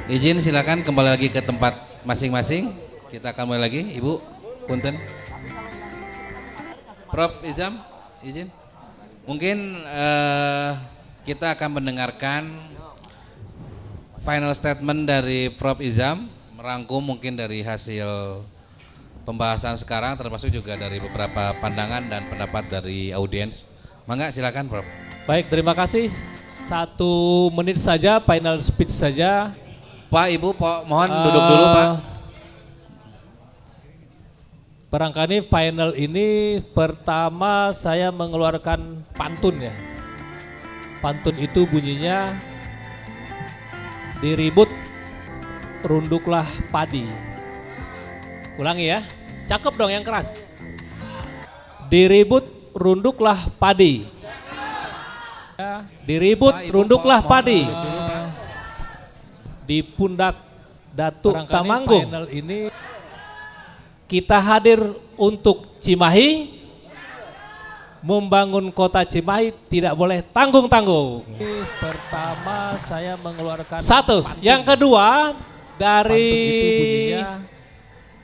Izin silakan kembali lagi ke tempat masing-masing. Kita akan mulai lagi, Ibu. Punten. Prof Izam, izin. Mungkin kita akan mendengarkan final statement dari Prof Izam, merangkum mungkin dari hasil pembahasan sekarang, termasuk juga dari beberapa pandangan dan pendapat dari audiens. Mangga silakan Prof. Baik, terima kasih. 1 menit saja, final speech saja. Pak, Ibu, mohon duduk dulu Pak. Barangkali final ini pertama saya mengeluarkan pantun ya. Pantun itu bunyinya, diribut runduklah padi. Ulangi ya, cakep dong yang keras. Diribut runduklah padi. Diribut runduklah padi. Di pundak Datuk Tamanggung ini kita hadir untuk Cimahi, membangun kota Cimahi tidak boleh tanggung-tanggung. Pertama saya mengeluarkan 1. Yang kedua,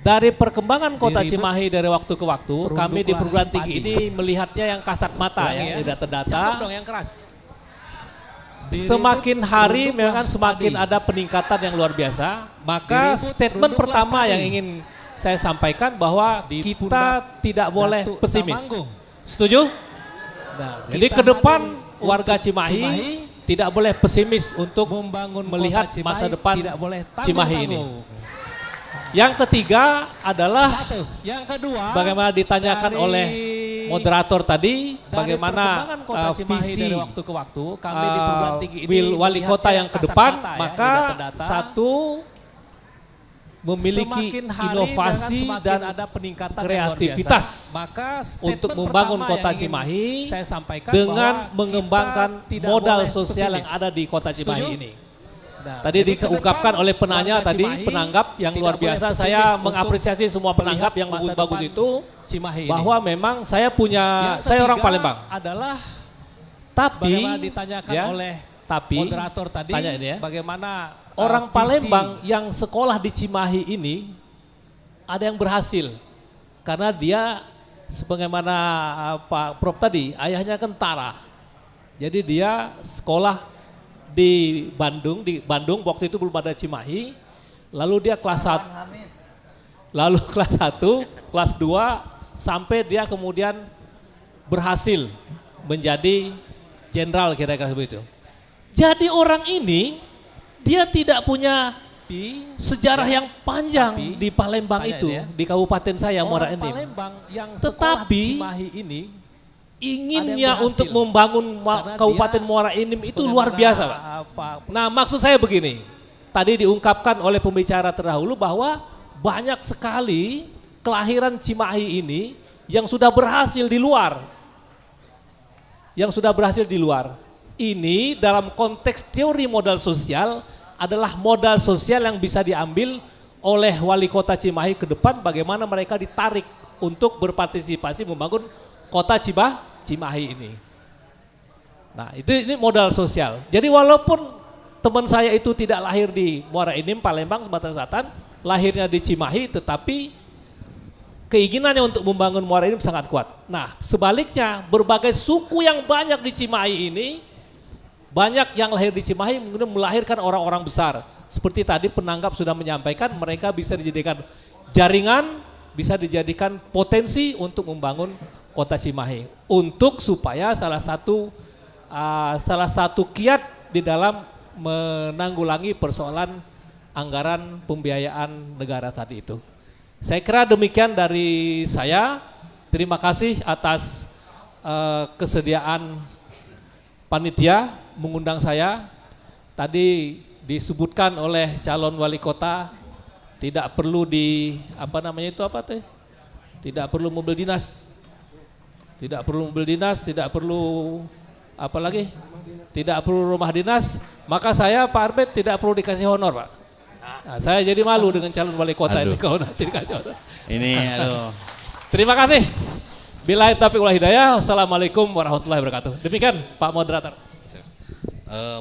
dari perkembangan kota Cimahi dari waktu ke waktu, kami di perguruan tinggi ini melihatnya yang kasat mata ya, data-data. Semakin hari memang semakin ada peningkatan yang luar biasa. Maka statement pertama yang ingin saya sampaikan bahwa kita tidak boleh pesimis. Setuju? Nah, jadi ke depan warga Cimahi tidak boleh pesimis untuk melihat masa depan Cimahi ini. Yang ketiga adalah bagaimana ditanyakan oleh moderator tadi, bagaimana visi dari waktu ke waktu kami di perguruan tinggi ini wali kota yang ke depan, maka satu memiliki inovasi dan ada peningkatan kreativitas untuk membangun kota Cimahi dengan mengembangkan modal sosial yang ada di kota Cimahi ini. Tadi diungkapkan oleh penanya tadi, penanggap yang luar biasa. Saya mengapresiasi semua penanggap yang bagus-bagus itu, bahwa memang saya orang Palembang. Tapi ditanyakan oleh moderator tadi, ya, bagaimana orang Palembang yang sekolah di Cimahi ini ada yang berhasil karena dia sebagaimana Pak Prof tadi, ayahnya kan tentara. Jadi dia sekolah di Bandung waktu itu belum ada Cimahi, lalu dia kelas 1, lalu kelas 1, kelas 2, sampai dia kemudian berhasil menjadi jenderal kira-kira seperti itu. Jadi orang ini, dia tidak punya sejarah yang panjang di Palembang itu, di kabupaten saya Muara Enim. Tetapi inginnya untuk membangun Kabupaten Muara Enim itu luar biasa Pak. Nah maksud saya begini, tadi diungkapkan oleh pembicara terdahulu bahwa banyak sekali kelahiran Cimahi ini yang sudah berhasil di luar. Ini dalam konteks teori modal sosial adalah modal sosial yang bisa diambil oleh wali kota Cimahi ke depan, bagaimana mereka ditarik untuk berpartisipasi membangun kota Cimahi ini. Nah ini modal sosial. Jadi walaupun teman saya itu tidak lahir di Muara Enim, Palembang, Sumatera Selatan, lahirnya di Cimahi, tetapi keinginannya untuk membangun Muara Enim sangat kuat. Nah sebaliknya, berbagai suku yang banyak di Cimahi ini, banyak yang lahir di Cimahi kemudian melahirkan orang-orang besar. Seperti tadi penanggap sudah menyampaikan, mereka bisa dijadikan jaringan, bisa dijadikan potensi untuk membangun kota Cimahi, untuk supaya salah satu kiat di dalam menanggulangi persoalan anggaran pembiayaan negara tadi itu. Saya kira demikian dari saya. Terima kasih atas kesediaan panitia mengundang saya. Tadi disebutkan oleh calon wali kota tidak perlu tidak perlu mobil dinas. Tidak perlu mobil dinas, tidak perlu tidak perlu rumah dinas, maka saya Pak Arbet tidak perlu dikasih honor Pak. Nah, saya jadi malu dengan calon wali kota ini kalau nanti dikasih honor. Ini Terima kasih. Billahi taufiq wal hidayah. Wassalamualaikum warahmatullahi wabarakatuh. Demikian Pak Moderator.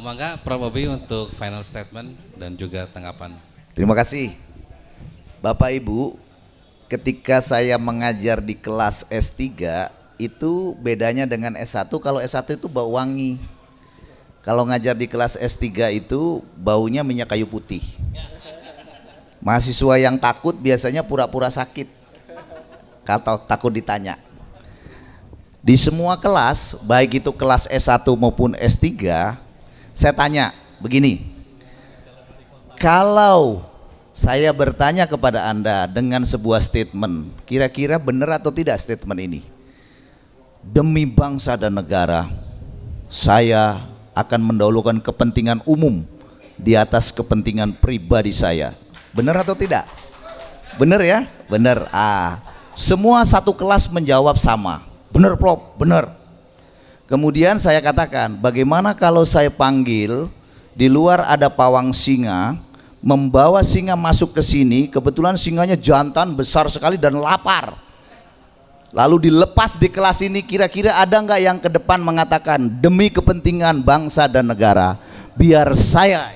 Mangga Prof. Obi untuk final statement dan juga tanggapan. Terima kasih. Bapak Ibu, ketika saya mengajar di kelas S3 itu bedanya dengan S1. Kalau S1 itu bau wangi. Kalau ngajar di kelas S3 itu baunya minyak kayu putih. Mahasiswa yang takut biasanya pura-pura sakit, atau takut ditanya. Di semua kelas, baik itu kelas S1 maupun S3, saya tanya begini, kalau saya bertanya kepada Anda dengan sebuah statement, kira-kira benar atau tidak statement ini? Demi bangsa dan negara, saya akan mendahulukan kepentingan umum di atas kepentingan pribadi saya. Benar atau tidak? Benar ya? Benar. Semua satu kelas menjawab sama. Benar Prof, benar. Kemudian saya katakan, bagaimana kalau saya panggil, di luar ada pawang singa, membawa singa masuk ke sini, kebetulan singanya jantan besar sekali dan lapar. Lalu dilepas di kelas ini, kira-kira ada nggak yang ke depan mengatakan, demi kepentingan bangsa dan negara, biar saya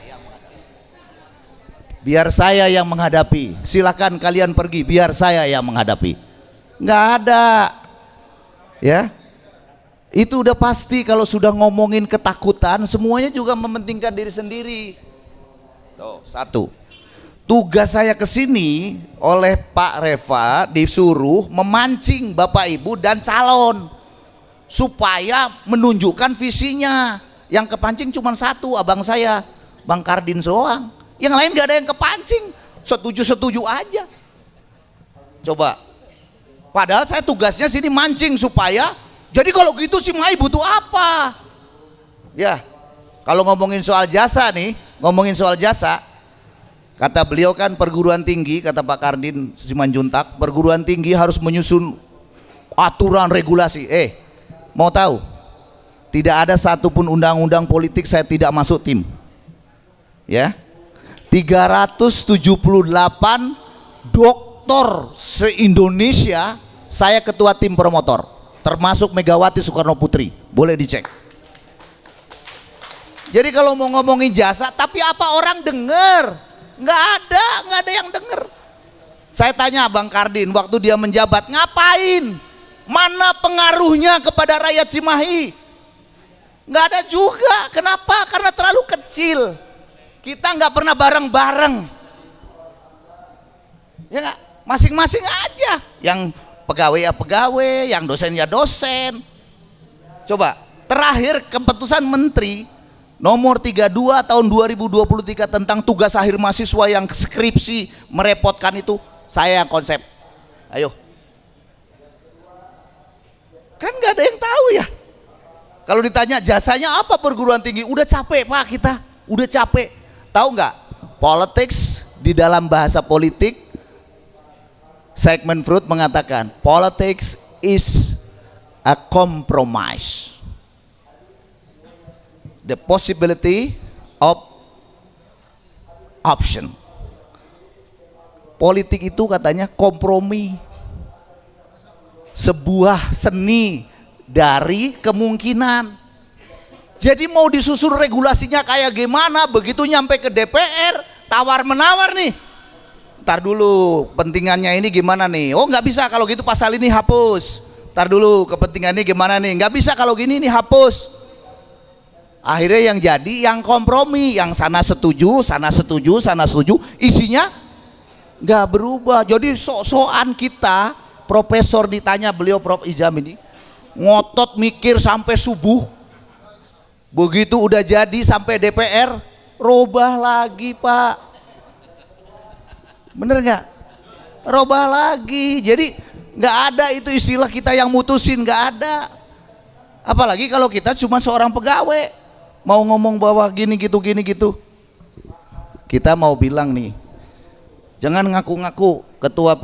yang menghadapi, silakan kalian pergi, biar saya yang menghadapi. Nggak ada. Ya, itu udah pasti. Kalau sudah ngomongin ketakutan, semuanya juga mementingkan diri sendiri. Tuh, satu. Tugas saya ke sini oleh Pak Reva disuruh memancing Bapak Ibu dan calon supaya menunjukkan visinya. Yang kepancing cuma satu, abang saya, Bang Kardin doang. Yang lain gak ada yang kepancing, setuju-setuju aja. Coba. Padahal saya tugasnya sini mancing supaya, jadi kalau gitu si Mai butuh apa? Ya, kalau ngomongin soal jasa nih, kata beliau kan perguruan tinggi, kata Pak Kardin Simanjuntak, perguruan tinggi harus menyusun aturan regulasi. Mau tahu? Tidak ada satupun undang-undang politik saya tidak masuk tim. Ya, 378 doktor se-Indonesia saya ketua tim promotor, termasuk Megawati Soekarno Putri, boleh dicek. Jadi kalau mau ngomongin jasa, tapi apa orang denger? Nggak ada yang denger. Saya tanya Bang Kardin waktu dia menjabat, ngapain? Mana pengaruhnya kepada rakyat Cimahi? Nggak ada juga. Kenapa? Karena terlalu kecil. Kita nggak pernah bareng-bareng. Ya nggak? Masing-masing aja. Yang pegawai ya pegawai, yang dosen ya dosen. Coba, terakhir keputusan Menteri nomor 32 tahun 2023 tentang tugas akhir mahasiswa yang skripsi merepotkan itu, saya yang konsep. Ayo. Kan nggak ada yang tahu ya. Kalau ditanya jasanya apa perguruan tinggi, udah capek Pak kita, udah capek. Tahu nggak? Politics di dalam bahasa politik, Sigmund Freud mengatakan politics is a compromise, the possibility of option. Politik itu katanya kompromi, sebuah seni dari kemungkinan. Jadi mau disusun regulasinya kayak gimana, begitu nyampe ke DPR tawar menawar nih. Ntar dulu pentingannya ini gimana nih, oh nggak bisa kalau gitu pasal ini hapus. Ntar dulu kepentingannya gimana nih, nggak bisa kalau gini nih hapus. Akhirnya yang jadi yang kompromi, yang sana setuju, isinya nggak berubah. Jadi sok-sokan kita, profesor ditanya beliau Prof Izam ini ngotot mikir sampai subuh, begitu udah jadi sampai DPR robah lagi Pak. Bener nggak? Robah lagi. Jadi nggak ada itu istilah kita yang mutusin, nggak ada. Apalagi kalau kita cuma seorang pegawai mau ngomong bahwa gini gitu. Kita mau bilang nih, jangan ngaku-ngaku ketua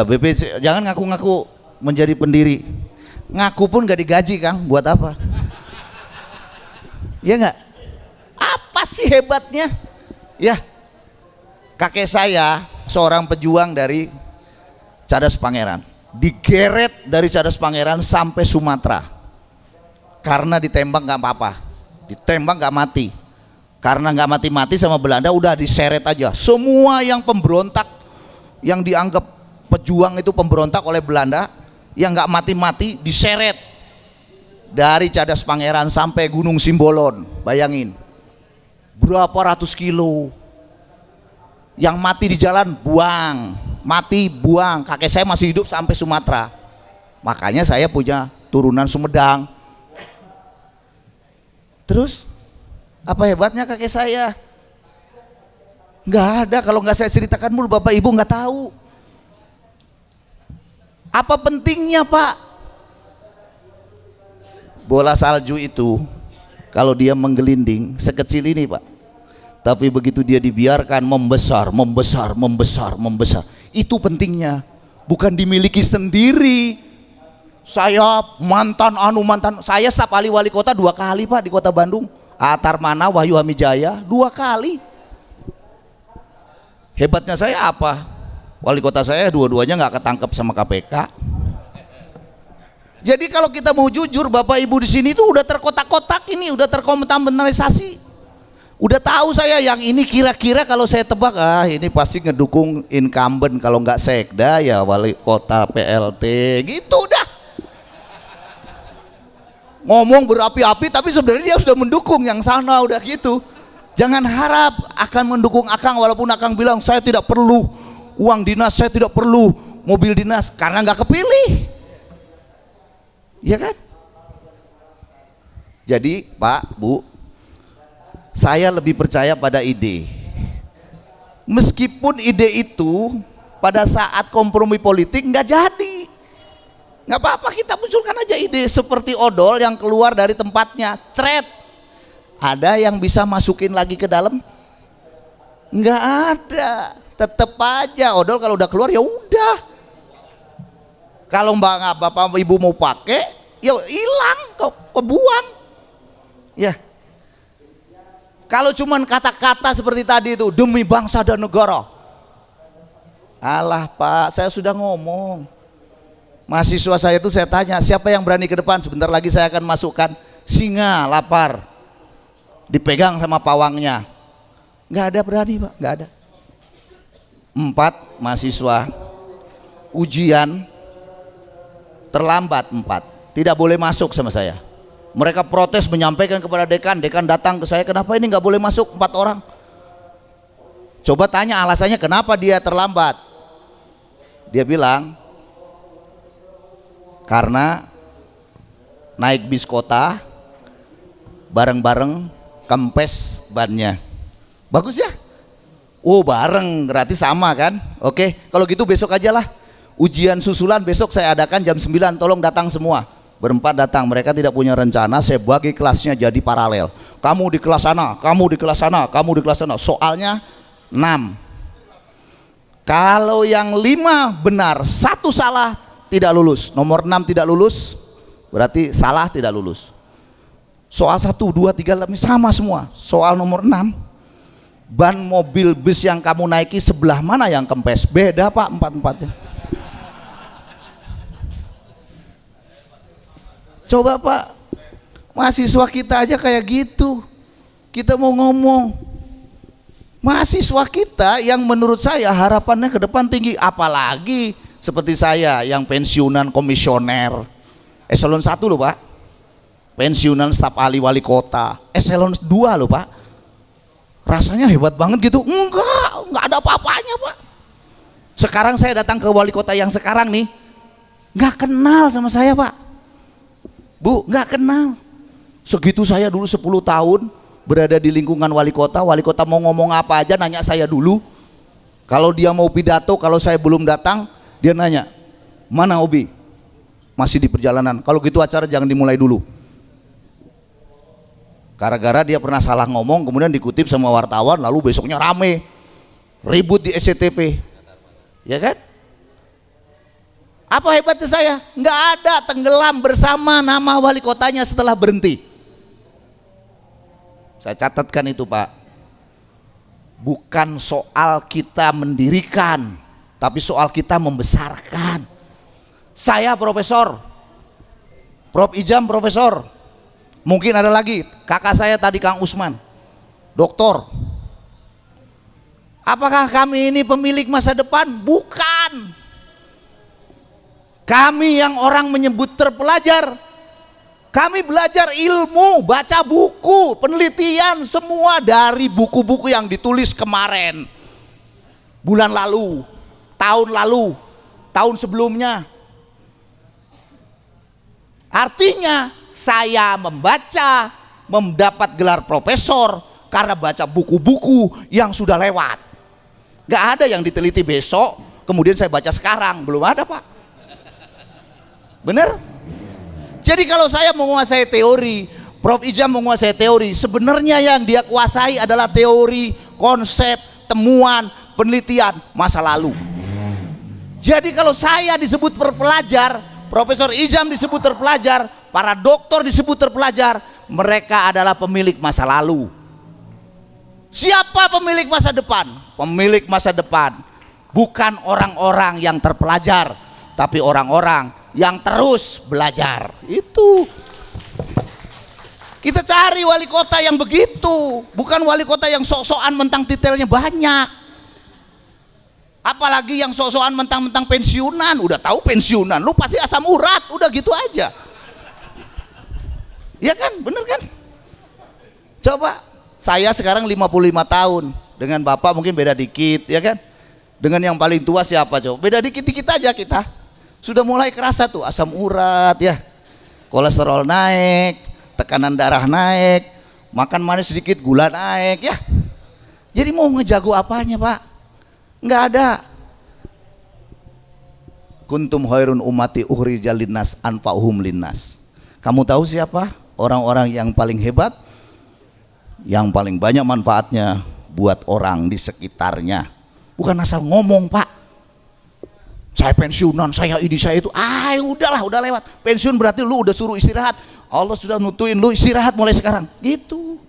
BPC, jangan ngaku-ngaku menjadi pendiri. Ngaku pun nggak digaji Kang, buat apa? Ya nggak? Apa sih hebatnya? Ya, kakek saya seorang pejuang dari Cadas Pangeran, digeret dari Cadas Pangeran sampai Sumatera. karena ditembak nggak apa-apa, ditembak nggak mati. Karena nggak mati-mati sama Belanda, udah diseret aja. Semua yang pemberontak, yang dianggap pejuang itu pemberontak oleh Belanda, yang nggak mati-mati diseret dari Cadas Pangeran sampai Gunung Simbolon. Bayangin berapa ratus kilo. Yang mati di jalan buang, mati buang. Kakek saya masih hidup sampai Sumatera, makanya saya punya turunan Sumedang. Terus apa hebatnya kakek saya? Nggak ada. Kalau nggak saya ceritakan dulu, bapak ibu nggak tahu. Apa pentingnya Pak? Bola salju itu kalau dia menggelinding sekecil ini Pak, tapi begitu dia dibiarkan membesar, membesar, membesar, membesar. Itu pentingnya, bukan dimiliki sendiri. Saya mantan saya staf ahli wali kota 2 kali Pak di kota Bandung. Atarmana, Wahyu Hamijaya 2 kali. Hebatnya saya apa? Wali kota saya dua-duanya nggak ketangkep sama KPK. Jadi kalau kita mau jujur, bapak ibu di sini tuh udah terkotak-kotak ini, udah terkontaminasi. Udah tahu saya yang ini kira-kira kalau saya tebak, ini pasti ngedukung incumbent, kalau nggak sekda ya wali kota PLT gitu dah. Ngomong berapi-api tapi sebenarnya dia sudah mendukung yang sana, udah gitu. Jangan harap akan mendukung Akang, walaupun Akang bilang saya tidak perlu uang dinas, saya tidak perlu mobil dinas, karena nggak kepilih, ya kan? Jadi Pak, Bu, saya lebih percaya pada ide. Meskipun ide itu pada saat kompromi politik nggak jadi, nggak apa-apa, kita munculkan aja ide seperti odol yang keluar dari tempatnya, cret. Ada yang bisa masukin lagi ke dalam? Nggak ada. Tetep aja odol kalau udah keluar ya udah. Kalau bapak ibu mau pakai, ya hilang, kebuang. Ya. Kalau cuman kata-kata seperti tadi itu, demi bangsa dan negara. Alah Pak, saya sudah ngomong. Mahasiswa saya itu saya tanya, siapa yang berani ke depan? Sebentar lagi saya akan masukkan singa lapar, dipegang sama pawangnya. Nggak ada berani Pak, nggak ada. 4 mahasiswa ujian terlambat, 4 tidak boleh masuk sama saya. Mereka protes, menyampaikan kepada dekan, dekan datang ke saya, kenapa ini nggak boleh masuk 4 orang? Coba tanya alasannya kenapa dia terlambat. Dia bilang karena naik bis kota bareng-bareng kempes bannya. Bagus ya? Oh bareng, berarti sama kan? Oke, kalau gitu besok aja lah. Ujian susulan besok saya adakan jam 9, tolong datang semua. Berempat datang, mereka tidak punya rencana, saya bagi kelasnya jadi paralel. Kamu di kelas sana, kamu di kelas sana, kamu di kelas sana. Soalnya 6. Kalau yang 5 benar, 1 salah, tidak lulus. Nomor 6 tidak lulus, berarti salah, tidak lulus. Soal 1, 2, 3 sama semua. Soal nomor 6, ban mobil bus yang kamu naiki sebelah mana yang kempes? Beda Pak, 4-4-nya. Coba Pak, mahasiswa kita aja kayak gitu. Kita mau ngomong, mahasiswa kita yang menurut saya harapannya ke depan tinggi, apalagi seperti saya yang pensiunan komisioner eselon 1 loh Pak, pensiunan staf ahli wali kota eselon 2 loh Pak. Rasanya hebat banget gitu? Enggak ada apa-apanya Pak. Sekarang saya datang ke wali kota yang sekarang nih, nggak kenal sama saya Pak, Bu, nggak kenal. Segitu saya dulu 10 tahun berada di lingkungan wali kota mau ngomong apa aja nanya saya dulu. Kalau dia mau pidato, kalau saya belum datang, dia nanya, mana Obi? Masih di perjalanan. Kalau gitu acara jangan dimulai dulu. Gara-gara dia pernah salah ngomong, kemudian dikutip sama wartawan, lalu besoknya rame, ribut di SCTV, ya kan? Apa hebatnya saya? Nggak ada, tenggelam bersama nama wali kotanya setelah berhenti. Saya catatkan itu Pak. Bukan soal kita mendirikan, tapi soal kita membesarkan. Saya profesor, Prof Ijam profesor, Mungkin ada lagi, kakak saya tadi Kang Usman, doktor. Apakah kami ini pemilik masa depan? Bukan. Kami yang orang menyebut terpelajar, kami belajar ilmu, baca buku, penelitian, semua dari buku-buku yang ditulis kemarin, bulan lalu, tahun sebelumnya. Artinya saya membaca, mendapat gelar profesor karena baca buku-buku yang sudah lewat. Gak ada yang diteliti besok kemudian saya baca sekarang, belum ada Pak. Bener? Jadi kalau saya menguasai teori, Prof. Ijam menguasai teori, sebenarnya yang dia kuasai adalah teori, konsep, temuan, penelitian masa lalu. Jadi kalau saya disebut terpelajar, Profesor Ijam disebut terpelajar, para doktor disebut terpelajar, mereka adalah pemilik masa lalu. Siapa pemilik masa depan? Pemilik masa depan bukan orang-orang yang terpelajar, tapi orang-orang yang terus belajar. Itu kita cari wali kota yang begitu, bukan wali kota yang sok-sokan mentang titelnya banyak. Apalagi yang sok-sokan mentang-mentang pensiunan, udah tahu pensiunan, lu pasti asam urat, udah gitu aja. Ya kan, bener kan? Coba saya sekarang 55 tahun, dengan Bapak mungkin beda dikit, ya kan? Dengan yang paling tua siapa coba? Beda dikit-dikit aja kita. Sudah mulai kerasa tuh asam urat ya, kolesterol naik, tekanan darah naik, makan manis sedikit gula naik ya. Jadi mau ngejago apanya Pak? Nggak ada. Kuntum khairun ummati ukhrijal linnas anfa'uhum linnas. Kamu tahu siapa orang-orang yang paling hebat, yang paling banyak manfaatnya buat orang di sekitarnya? Bukan asal ngomong Pak, saya pensiunan, saya ini, saya itu. Udahlah, udah lewat. Pensiun berarti lu udah suruh istirahat. Allah sudah nutuin lu istirahat mulai sekarang. Gitu.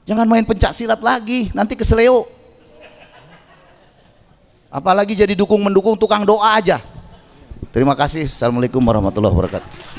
Jangan main pencak silat lagi, nanti keseleo. Apalagi jadi dukung mendukung tukang doa aja. Terima kasih. Assalamualaikum warahmatullahi wabarakatuh.